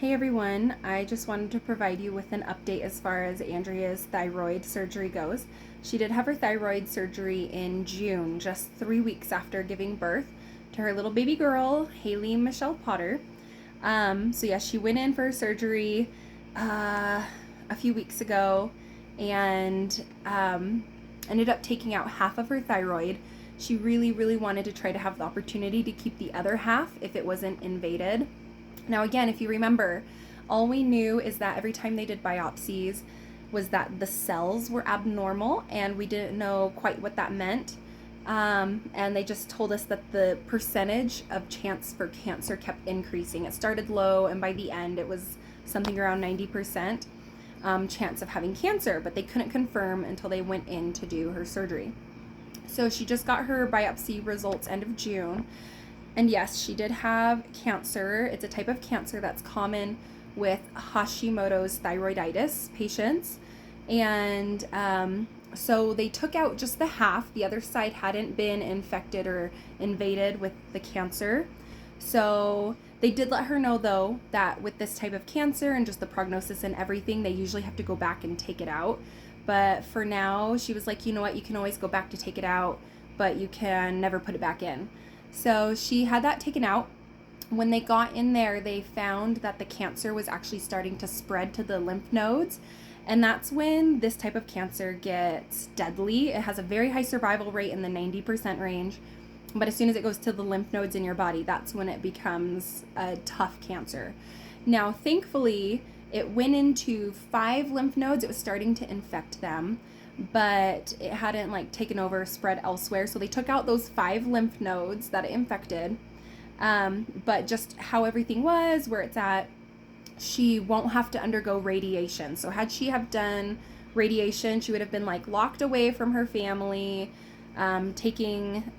Hey everyone, I just wanted to provide you with an update as far as Andrea's thyroid surgery goes. She did have her thyroid surgery in June, just 3 weeks after giving birth to her little baby girl, Haley Michelle Potter. She went in for her surgery a few weeks ago and ended up taking out half of her thyroid. She really wanted to try to have the opportunity to keep the other half if it wasn't invaded. Now, again, if you remember, all we knew is that every time they did biopsies was that the cells were abnormal, and we didn't know quite what that meant. And they just told us that the percentage of chance for cancer kept increasing. It started low, and by the end, it was something around 90% chance of having cancer, but they couldn't confirm until they went in to do her surgery. So she just got her biopsy results end of June. And yes, she did have cancer. It's a type of cancer that's common with Hashimoto's thyroiditis patients. And so they took out just the half. The other side hadn't been infected or invaded with the cancer. So they did let her know, though, that with this type of cancer and just the prognosis and everything, they usually have to go back and take it out. But for now, she was like, you know what, you can always go back to take it out, but you can never put it back in. So she had that taken out. When they got in there, they found that the cancer was actually starting to spread to the lymph nodes. And that's when this type of cancer gets deadly. It has a very high survival rate in the 90% range. But as soon as it goes to the lymph nodes in your body, that's when it becomes a tough cancer. Now, thankfully, it went into 5 lymph nodes. It was starting to infect them, but it hadn't taken over, spread elsewhere. So they took out those 5 lymph nodes that it infected. But just how everything was, where it's at, she won't have to undergo radiation. So had she have done radiation, she would have been locked away from her family, taking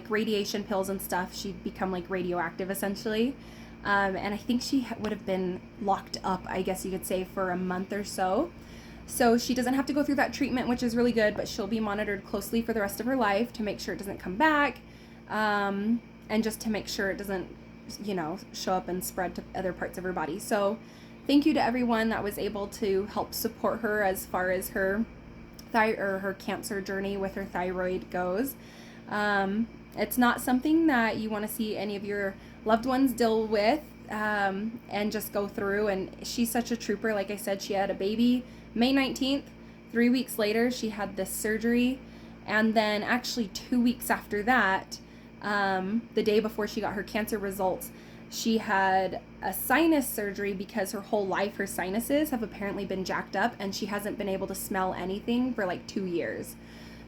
radiation pills and stuff. She'd become radioactive essentially. And I think she would have been locked up, I guess you could say, for a month or so. So she doesn't have to go through that treatment, which is really good, but she'll be monitored closely for the rest of her life to make sure it doesn't come back, and just to make sure it doesn't, show up and spread to other parts of her body. So thank you to everyone that was able to help support her as far as her her cancer journey with her thyroid goes. It's not something that you want to see any of your loved ones deal with and just go through. And she's such a trooper. Like I said, she had a baby May 19th. 3 weeks later, she had this surgery. And then actually 2 weeks after that, the day before she got her cancer results, she had a sinus surgery because her whole life her sinuses have apparently been jacked up and she hasn't been able to smell anything for 2 years.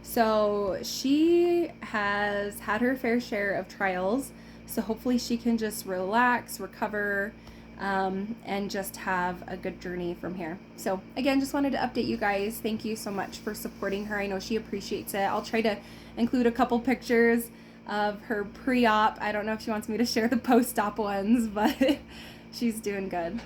So she has had her fair share of trials. So hopefully she can just relax, recover, and just have a good journey from here. So again, just wanted to update you guys. Thank you so much for supporting her. I know she appreciates it. I'll try to include a couple pictures of her pre-op. I don't know if she wants me to share the post-op ones, but she's doing good.